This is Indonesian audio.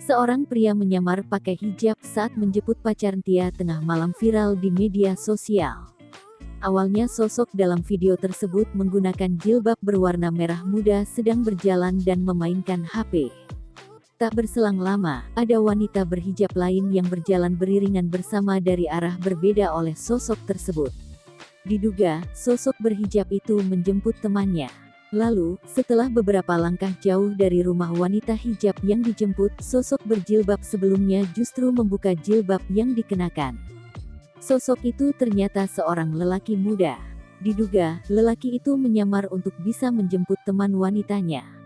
Seorang pria menyamar pakai hijab saat menjemput pacarnya tengah malam viral di media sosial. Awalnya sosok dalam video tersebut menggunakan jilbab berwarna merah muda sedang berjalan dan memainkan HP. Tak berselang lama, ada wanita berhijab lain yang berjalan beriringan bersama dari arah berbeda oleh sosok tersebut. Diduga, sosok berhijab itu menjemput temannya. Lalu, setelah beberapa langkah jauh dari rumah wanita hijab yang dijemput, sosok berjilbab sebelumnya justru membuka jilbab yang dikenakan. Sosok itu ternyata seorang lelaki muda. Diduga, lelaki itu menyamar untuk bisa menjemput teman wanitanya.